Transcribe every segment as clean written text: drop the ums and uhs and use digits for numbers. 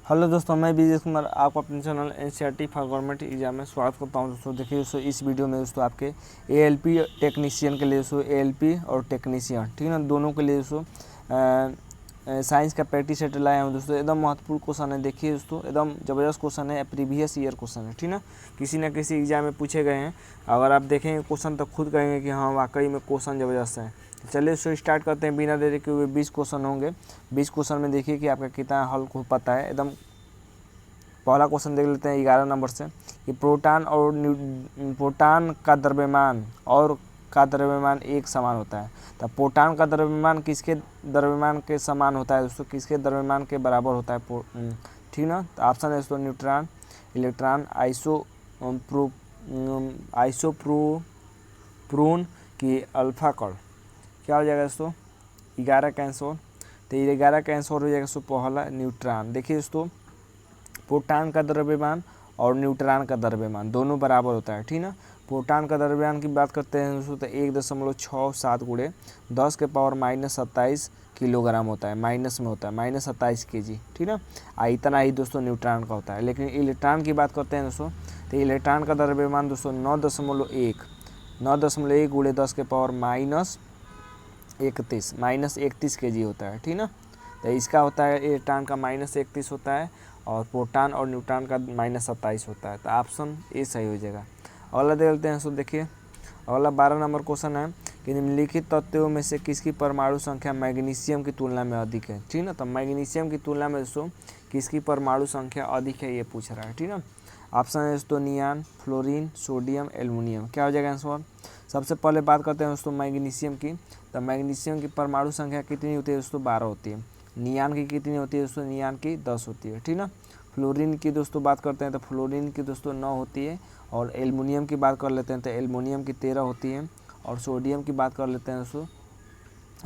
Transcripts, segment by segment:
Hello दोस्तों, मैं विजय कुमार आपको अपने channel NCERT for government exam में स्वागत करता हूं। दोस्तों देखिए दोस्तों, इस वीडियो में दोस्तों आपके एएलपी टेक्नीशियन के लिए दोस्तों एएलपी और टेक्नीशियन, ठीक है ना, दोनों के लिए दोस्तों साइंस का प्रैक्टिस सेट लाया हूँ। दोस्तों एकदम महत्वपूर्ण क्वेश्चन है। देखिए दोस्तों, एकदम ज़बरदस्त क्वेश्चन है, प्रीवियस ईयर क्वेश्चन है, ठीक ना, किसी न किसी एग्जाम में पूछे गए हैं। अगर आप देखेंगे क्वेश्चन तो खुद कहेंगे कि हाँ वाकई में क्वेश्चन ज़बरदस्त है। चलिए इसको स्टार्ट करते हैं बिना देरी के हुए। 20 क्वेश्चन होंगे। 20 क्वेश्चन में देखिए कि आपका कितना हल हो पाता है। एकदम पहला क्वेश्चन देख लेते हैं 11 नंबर से कि प्रोटॉन का द्रव्यमान और का द्रव्यमान एक समान होता है। तो प्रोटॉन का द्रव्यमान किसके द्रव्यमान के समान होता है दोस्तों, किसके द्रव्यमान के बराबर होता है, ठीक ना। तो ऑप्शन है दोस्तों न्यूट्रॉन, इलेक्ट्रॉन, आइसोप्रोन की अल्फा कण। क्या हो जाएगा दोस्तों 11 का आंसर। तो 11 का आंसर हो जाएगा दोस्तों पहला न्यूट्रॉन। देखिए दोस्तों, प्रोटॉन का द्रव्यमान और न्यूट्रॉन का द्रव्यमान दोनों बराबर होता है, ठीक ना। प्रोटॉन का द्रव्यमान की बात करते हैं दोस्तों तो 1.67 गुणे 10 के पावर -27 किलोग्राम होता है, माइनस में होता है -27 kg, ठीक ना। इतना ही दोस्तों न्यूट्रॉन का होता है। लेकिन इलेक्ट्रॉन की बात करते हैं दोस्तों तो इलेक्ट्रॉन का द्रव्यमान दोस्तों 9.1 गुणे 10 के पावर -31 kg होता है, ठीक ना। तो इसका होता है इलेक्ट्रॉन का -31 होता है और प्रोटॉन और न्यूट्रॉन का -27 होता है। तो ऑप्शन ए सही हो जाएगा। अगला देख लेते हैं दोस्तों। देखिए अगला 12 नंबर क्वेश्चन है कि निम्नलिखित तत्वों में से किसकी परमाणु संख्या मैग्नीशियम की तुलना में अधिक है, ठीक ना। तो मैग्नीशियम की तुलना में दोस्तों किसकी परमाणु संख्या अधिक है ये पूछ रहा है, ठीक ना। ऑप्शन है दोस्तों नियान, फ्लोरीन, सोडियम, एल्युमिनियम। क्या हो जाएगा आंसर। सबसे पहले बात करते हैं दोस्तों मैग्नीशियम की। तो मैग्नीशियम की परमाणु संख्या कितनी होती है दोस्तों 12 होती है। नियान की कितनी होती है दोस्तों, नियान की 10 होती है, ठीक ना। फ्लोरीन की दोस्तों बात करते हैं तो फ्लोरीन की दोस्तों 9 होती है। और एल्युमिनियम की बात कर लेते हैं तो एल्युमिनियम की 13 होती है। और सोडियम की बात कर लेते हैं दोस्तों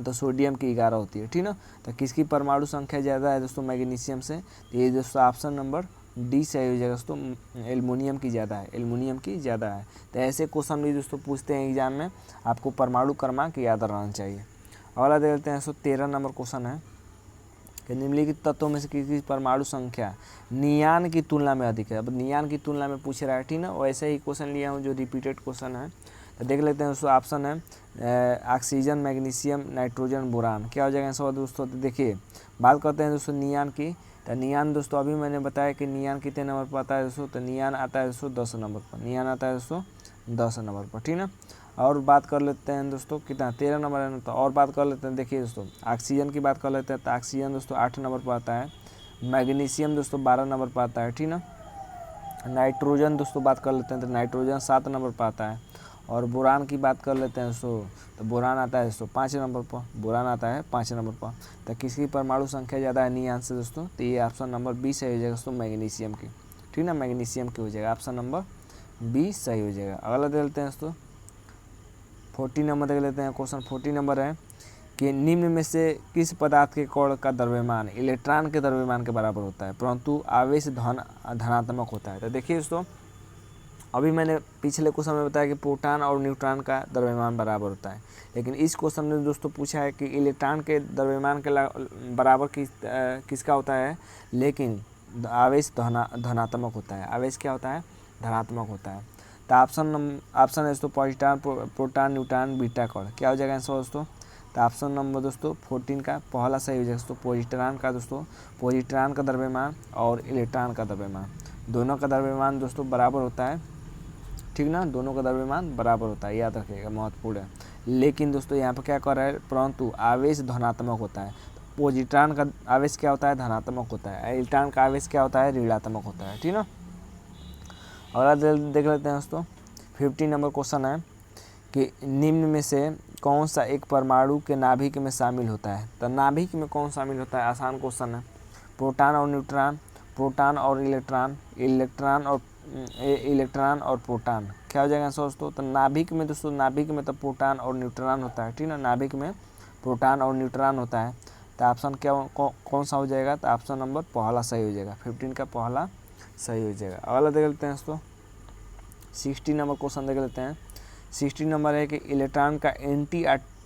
तो सोडियम की 11 होती है, ठीक ना। तो किसकी परमाणु संख्या ज़्यादा है दोस्तों मैग्नीशियम से, तो ये दोस्तों ऑप्शन नंबर डी सही हो जाएगा दोस्तों, एल्युमिनियम की ज़्यादा है, एल्युमिनियम की ज़्यादा है। तो ऐसे क्वेश्चन भी दोस्तों पूछते हैं एग्जाम में, आपको परमाणु क्रमांक याद रहना चाहिए। अगला देख लेते हैं दोस्तों 13 नंबर क्वेश्चन है कि निम्नलिखित तत्वों में से किसी परमाणु संख्या नियान की तुलना में अधिक है। अब नियान की तुलना में पूछ रहा है, ठीक ना। वैसे ही क्वेश्चन लिया हूँ जो रिपीटेड क्वेश्चन है। तो देख लेते हैं दोस्तों। ऑप्शन है ऑक्सीजन, मैग्नीशियम, नाइट्रोजन, बोरान। क्या हो जाएगा आंसर दोस्तों। तो देखिए बात करते हैं दोस्तों नियान की। तो नियान दोस्तों अभी मैंने बताया कि नियान कितने नंबर पर आता है दोस्तों, तो नियान आता है दोस्तों 10 नंबर पर, नियान आता है दोस्तों 10 नंबर पर, ठीक ना। और बात कर लेते हैं दोस्तों कितना 13 नंबर है ना। तो और बात कर लेते हैं। देखिए दोस्तों ऑक्सीजन की बात कर लेते हैं तो ऑक्सीजन दोस्तों 8 नंबर पर आता है। मैग्नीशियम दोस्तों 12 नंबर पर आता है, ठीक ना। नाइट्रोजन दोस्तों बात कर लेते हैं तो नाइट्रोजन 7 नंबर पर आता है। और बोरान की बात कर लेते हैं दोस्तों तो बोरान आता है दोस्तों 5 नंबर पर, बोरान आता है 5 नंबर पर। तो किसकी परमाणु संख्या ज़्यादा है नियान से दोस्तों, तो ये ऑप्शन नंबर बी सही हो जाएगा दोस्तों मैग्नीशियम की, ठीक ना। मैग्नीशियम की हो जाएगा ऑप्शन नंबर बी सही हो जाएगा। अगला देख लेते हैं दोस्तों 14 नंबर देख लेते हैं। क्वेश्चन 14 नंबर है कि निम्न में से किस पदार्थ के कण का द्रव्यमान इलेक्ट्रॉन के द्रव्यमान के बराबर होता है परंतु आवेश धनात्मक होता है। तो देखिए दोस्तों अभी मैंने पिछले क्वेश्चन में बताया कि प्रोटॉन और न्यूट्रॉन का द्रव्यमान बराबर होता है। लेकिन इस क्वेश्चन में दोस्तों पूछा है कि इलेक्ट्रॉन के द्रव्यमान के बराबर किसका होता है, लेकिन आवेश धनात्मक होता है। आवेश क्या होता है, धनात्मक होता है। तो ऑप्शन है दोस्तों पॉजिट्रॉन, प्रोटॉन, न्यूट्रॉन, बीटा कण। क्या हो जाएगा आंसर दोस्तों। तो ऑप्शन नंबर दोस्तों 14 का पहला सही हो जाएगा दोस्तों पॉजिट्रॉन का। दोस्तों पॉजिट्रॉन का द्रव्यमान और इलेक्ट्रॉन का द्रव्यमान दोनों का द्रव्यमान दोस्तों बराबर होता है, ठीक ना। दोनों का द्रव्यमान बराबर होता है, याद रखिएगा, महत्वपूर्ण है। लेकिन दोस्तों यहाँ पर क्या कर रहा है, परंतु आवेश धनात्मक होता है। पॉजिट्रॉन का आवेश क्या होता है, धनात्मक होता है। इलेक्ट्रॉन का आवेश क्या होता है, ऋणात्मक होता है, ठीक ना। अगला देख लेते हैं दोस्तों 15 नंबर क्वेश्चन है कि निम्न में से कौन सा एक परमाणु के नाभिक में शामिल होता है। तो नाभिक में कौन शामिल होता है, आसान क्वेश्चन है। प्रोटॉन और न्यूट्रॉन, प्रोटॉन और इलेक्ट्रॉन, इलेक्ट्रॉन और प्रोटॉन। क्या हो जाएगा दोस्तों। तो नाभिक में दोस्तों, नाभिक में तो प्रोटॉन और न्यूट्रॉन होता है, ठीक ना। नाभिक में प्रोटॉन और न्यूट्रॉन होता है। तो ऑप्शन क्या कौन सा हो जाएगा, तो ऑप्शन नंबर पहला सही हो जाएगा, 15 का पहला सही हो जाएगा। अगला देख लेते हैं दोस्तों 16 नंबर क्वेश्चन देख लेते हैं। 16 नंबर है कि इलेक्ट्रॉन का एंटी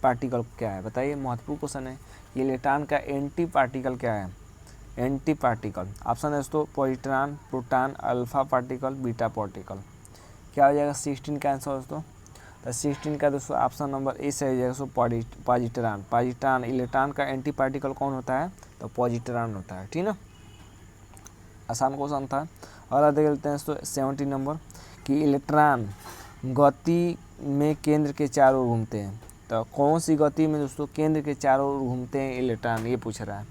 पार्टिकल क्या है, बताइए, महत्वपूर्ण क्वेश्चन है। इलेक्ट्रॉन का एंटी पार्टिकल क्या है। Anti particle. ऑप्शन है दोस्तों positron, proton, alpha particle, beta particle. क्या हो जाएगा 16 का आंसर दोस्तों? तो 16 का दोस्तों ऑप्शन नंबर ए सही हो जाएगा दोस्तों पॉजिट्रॉन। पॉजिट्रॉन इलेक्ट्रॉन का एंटी पार्टिकल कौन होता है? तो पॉजिट्रॉन होता है, ठीक ना। आसान क्वेश्चन था। और देख लेते हैं दोस्तों 17 नंबर कि इलेक्ट्रॉन गति में केंद्र के चारों ओर घूमते हैं। तो कौन सी गति में दोस्तों केंद्र के चारों ओर घूमते हैं इलेक्ट्रॉन, ये पूछ रहा है।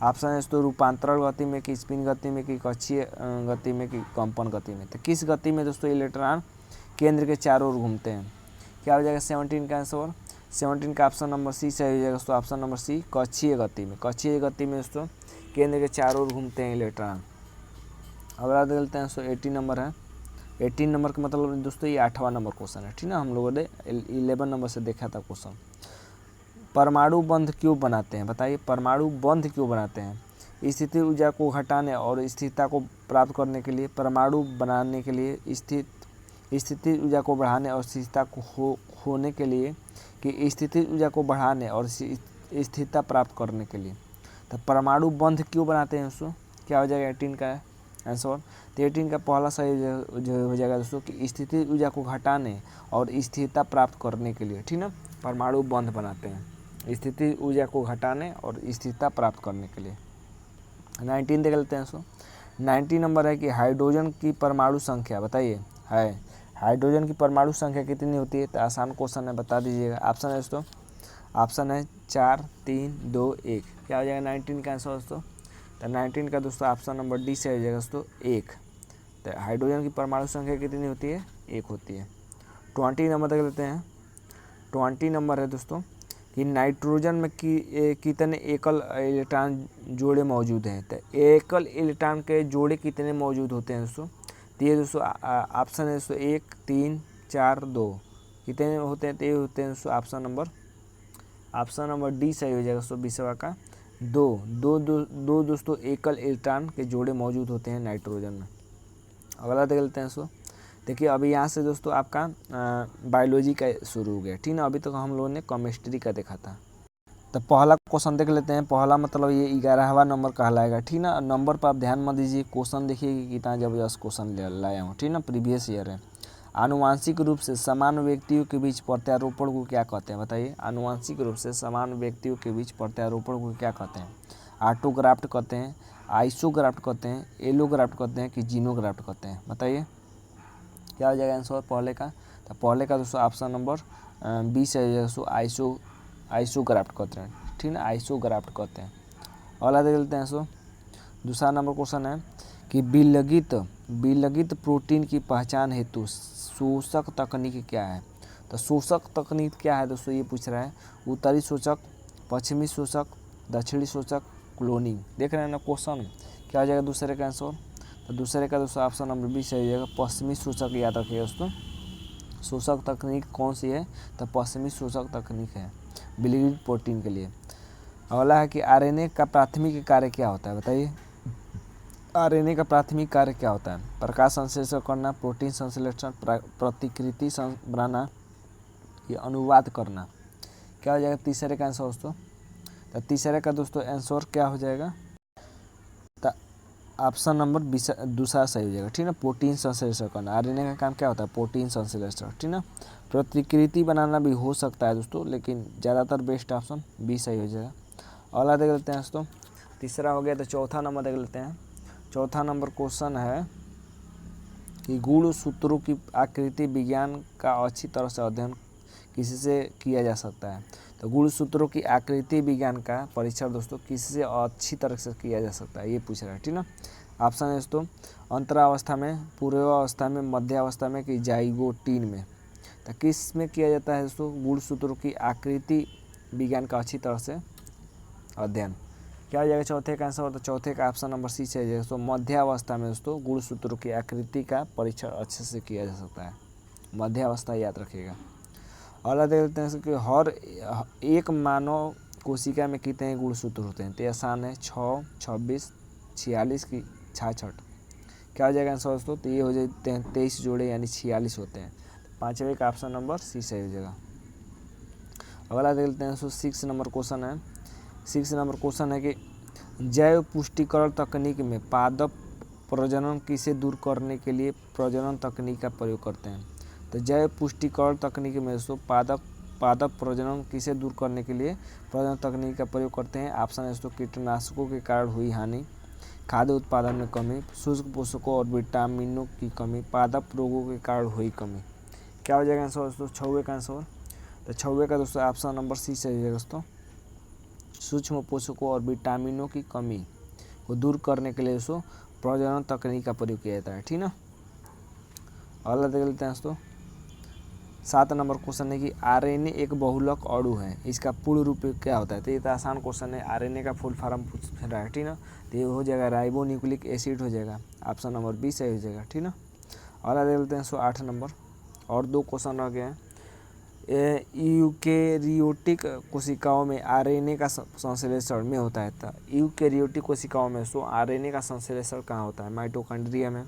ऑप्शन है दोस्तों रूपांतरण गति में, कि स्पिन गति में, कि कक्षीय गति में, कि कंपन गति में। तो किस गति में दोस्तों इलेक्ट्रॉन केंद्र के चारों ओर घूमते हैं? क्या हो जाएगा 17 का आंसर? 17 का ऑप्शन नंबर सी सही हो जाएगा दोस्तों। ऑप्शन नंबर सी कक्षीय गति में। कक्षीय गति में दोस्तों केंद्र के चारों ओर घूमते हैं इलेक्ट्रॉन। अगला देखते हैं दोस्तों 18 नंबर है। 18 नंबर का मतलब दोस्तों ये 8वां नंबर क्वेश्चन है, ठीक ना। हम लोगों ने 11 नंबर से देखा था क्वेश्चन। परमाणु बंध क्यों बनाते हैं? बताइए परमाणु बंध क्यों बनाते हैं? स्थिति ऊर्जा को घटाने और स्थिरता को प्राप्त करने के लिए, परमाणु बनाने के लिए, स्थिति ऊर्जा को बढ़ाने और स्थिरता को होने के लिए, कि स्थिति ऊर्जा को बढ़ाने और स्थिरता प्राप्त करने के लिए। तो परमाणु बंध क्यों बनाते हैं दोस्तों? क्या हो जाएगा 18 का आंसर? तो 18 का पहला सही जो हो जाएगा दोस्तों कि स्थिति ऊर्जा को घटाने और स्थिरता प्राप्त करने के लिए, ठीक ना। परमाणु बंध बनाते हैं स्थिति ऊर्जा को घटाने और स्थिरता प्राप्त करने के लिए। 19 देख लेते हैं दोस्तों। 19 नंबर है कि हाइड्रोजन की परमाणु संख्या बताइए है। हाइड्रोजन की परमाणु संख्या कितनी होती है? तो आसान क्वेश्चन है, बता दीजिएगा। ऑप्शन है दोस्तों, ऑप्शन है 4, 3, 2, 1। क्या हो जाएगा 19 का आंसर दोस्तों? तो 19 का दोस्तों ऑप्शन नंबर डी से हो जाएगा दोस्तों 1। तो हाइड्रोजन की परमाणु संख्या कितनी होती है? 1 होती है। 20 नंबर देख लेते हैं। 20 नंबर है दोस्तों कि नाइट्रोजन में कितने एकल इलेक्ट्रॉन जोड़े मौजूद हैं? तो एकल इलेक्ट्रॉन के जोड़े कितने मौजूद होते हैं दोस्तों? तो ये दोस्तों ऑप्शन है दोस्तों 1, 3, 4, 2। कितने होते हैं? तो ये होते हैं दोस्तों ऑप्शन नंबर डी सही हो जाएगा दोस्तों 20वां का 2 दोस्तों एकल इलेक्ट्रॉन के जोड़े मौजूद होते हैं नाइट्रोजन में। अगला देख लेते हैं दोस्तों। देखिए अभी यहाँ से दोस्तों आपका बायोलॉजी का शुरू हो गया, ठीक ना। अभी तक हम लोगों ने केमिस्ट्री का देखा था। तो पहला क्वेश्चन देख लेते हैं। पहला मतलब ये 11वां नंबर कहलाएगा, ठीक ना। नंबर पर आप ध्यान मत दीजिए, क्वेश्चन देखिए कि कितना जबरदस्त क्वेश्चन लाया हूँ, ठीक ना। प्रीवियस ईयर है। आनुवांशिक रूप से समान व्यक्तियों के बीच प्रत्यारोपण को क्या कहते हैं? बताइए आनुवांशिक रूप से समान व्यक्तियों के बीच प्रत्यारोपण को क्या कहते हैं? ऑटोग्राफ्ट कहते हैं, आइसोग्राफ्ट कहते हैं, एलोग्राफ्ट कहते हैं, कि जीनोग्राफ्ट कहते हैं? बताइए क्या हो जाएगा आंसर पहले का? तो पहले का दोस्तों ऑप्शन नंबर 20 है दोस्तों आइसोग्राफ्ट कहते हैं, ठीक ना। आइसोग्राफ्ट कहते हैं। अगला देख लेते हैं दोस्तों। दूसरा नंबर क्वेश्चन है कि विलगित प्रोटीन की पहचान हेतु शोषक तकनीक क्या है? तो शोषक तकनीक क्या है दोस्तों, ये पूछ रहा है। उत्तरी शोषक, पश्चिमी शोषक, दक्षिणी शोषक, क्लोनिंग। देख रहे हैं ना क्वेश्चन। क्या हो जाएगा दूसरे का आंसर? तो दूसरे का दोस्तों ऑप्शन नंबर 20 सही हो जाएगा पश्चिमी शोषक। याद रखिएगा दोस्तों शोषक तकनीक कौन सी है? तो पश्चिमी शोषक तकनीक है विलगित प्रोटीन के लिए। अगला है कि आरएनए का प्राथमिक कार्य क्या होता है? बताइए आरएनए का प्राथमिक कार्य क्या होता है? प्रकाश संश्लेषण करना, प्रोटीन संश्लेषण, प्रतिकृति बनाना, या अनुवाद करना। क्या हो जाएगा तीसरे का आंसर दोस्तों? तो तीसरे का दोस्तों आंसर क्या हो जाएगा? तो ऑप्शन नंबर दूसरा सही हो जाएगा, ठीक ना। प्रोटीन संश्लेषण करना। आरएनए का काम क्या होता है? प्रोटीन संश्लेषण, ठीक ना। प्रतिकृति बनाना भी हो सकता है दोस्तों, लेकिन ज़्यादातर बेस्ट ऑप्शन बी सही हो जाएगा। अगला देख लेते हैं दोस्तों। तीसरा हो गया। तो चौथा नंबर देख लेते हैं। चौथा नंबर क्वेश्चन है कि गुणसूत्रों की आकृति विज्ञान का अच्छी तरह से अध्ययन किससे किया जा सकता है? तो गुणसूत्रों की आकृति विज्ञान का परीक्षण दोस्तों किससे अच्छी तरह से किया जा सकता है, ये पूछ रहा है, ठीक ना। ऑप्शन है दोस्तों अंतरावस्था में, पूर्वावस्था में, मध्यावस्था में, कि जाइगोटीन में। तो किस में किया जाता है दोस्तों गुणसूत्रों की आकृति विज्ञान का अच्छी तरह से अध्ययन? क्या हो जाएगा चौथे का आंसर? तो चौथे का ऑप्शन नंबर सी से है दोस्तों मध्यावस्था में दोस्तों गुणसूत्रों की आकृति का परीक्षण अच्छे से किया जा सकता है। मध्यावस्था याद रखिएगा। अगला देख लेते हैं कि हर एक मानव कोशिका में कितने गुणसूत्र होते हैं? तो आसान है 6, 26, 46 की 66। क्या हो जाएगा आंसर दोस्तों? तो ये हो जाते हैं 23 जोड़े यानी 46 होते हैं। पाँचवें का ऑप्शन नंबर सी सही हो जाएगा। अगला देख लेते हैं दोस्तों 6 नंबर क्वेश्चन है। 6 नंबर क्वेश्चन है कि जैव पुष्टिकरण तकनीक में पादप प्रजनन किसे दूर करने के लिए प्रजनन तकनीक का प्रयोग करते हैं। तो जैव पुष्टिकरण तकनीक में दोस्तों पादप प्रजनन किसे दूर करने के लिए प्रजनन तकनीक का प्रयोग करते हैं। ऑप्शन है दोस्तों कीटनाशकों के कारण हुई हानि, खाद्य उत्पादन में कमी, शुष्क पोषकों और विटामिनों की कमी, पादप रोगों के कारण हुई कमी। क्या हो जाएगा आंसर दोस्तों? 6वें का आंसर। तो 6वें का दोस्तों ऑप्शन नंबर सी सही हो जाएगा दोस्तों। सूक्ष्म पोषकों और विटामिनों की कमी को दूर करने के लिए दोस्तों प्रजनन तकनीक का प्रयोग किया जाता है, ठीक ना। अगला देख लेते हैं दोस्तों। 7 नंबर क्वेश्चन है कि आरएनए एक बहुलक अणु है, इसका पूर्ण रूप क्या होता है। तो ये तो आसान क्वेश्चन है, आरएनए का फुल फॉर्म पूछ रहा है, ठीक ना। तो ये हो जाएगा राइबोन्यूक्लिक एसिड हो जाएगा, ऑप्शन नंबर बी सही हो जाएगा, ठीक ना। अगला देख लेते हैं 8 नंबर। और 2 क्वेश्चन रह गए हैं। यूकेरियोटिक कोशिकाओं में आरएनए का संश्लेषण में होता है। तो यूकेरियोटिक कोशिकाओं में आरएनए का संश्लेषण कहाँ होता है? माइटोकॉन्ड्रिया में,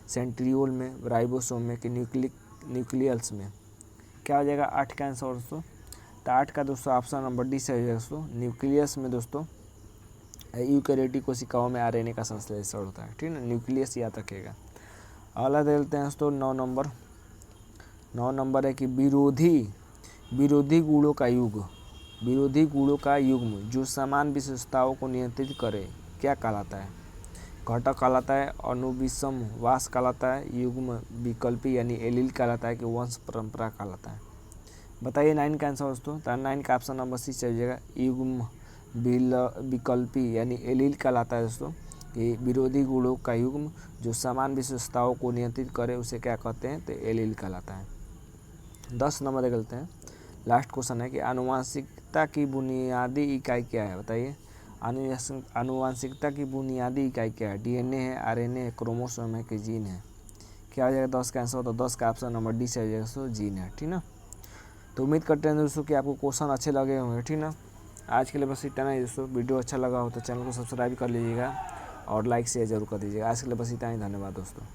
सेंट्रियोल में, राइबोसोम में कि न्यूक्लियस में। क्या हो जाएगा 8 का आंसर दोस्तों? तो 8 का दोस्तों ऑप्शन नंबर डी सही है दोस्तों, न्यूक्लियस में दोस्तों यूकेरियोटिक कोशिकाओं में आरएनए का संश्लेषण होता है, ठीक है, न्यूक्लियस याद रखिएगा। अगला देख लेते हैं दोस्तों 9 नंबर। 9 नंबर है कि विरोधी गुणों का युग्म जो समान विशेषताओं को नियंत्रित करे क्या कहलाता है? घटक कहलाता है, अनुविषम वास कहलाता है, युग्म विकल्पी यानी एलील कहलाता है कि वंश परंपरा कहलाता है। बताइए 9 का आंसर दोस्तों। तो 9 का ऑप्शन नंबर सी चल जाएगा, युग्म विकल्पी यानी एलील कहलाता है दोस्तों। कि विरोधी गुणों का युग्म जो समान विशेषताओं को नियंत्रित करे उसे क्या कहते हैं? तो एलील कहलाता है। 10 नंबर देख लेते हैं। लास्ट क्वेश्चन है कि आनुवंशिकता की बुनियादी इकाई क्या है? बताइए आनुवंशिकता की बुनियादी इकाई क्या है? डीएनए है, आरएनए है, क्रोमोसोम है कि जीन है? क्या हो जाएगा 10 का आंसर? तो 10 का ऑप्शन नंबर डी से हो जाएगा दोस्तों, जीन है, ठीक ना। तो उम्मीद करते हैं दोस्तों कि आपको क्वेश्चन अच्छे लगे होंगे, ठीक ना। आज के लिए बस इतना ही दोस्तों। वीडियो अच्छा लगा हो तो चैनल को सब्सक्राइब कर लीजिएगा और लाइक शेयर जरूर कर दीजिएगा। आज के लिए बस इतना ही, धन्यवाद दोस्तों।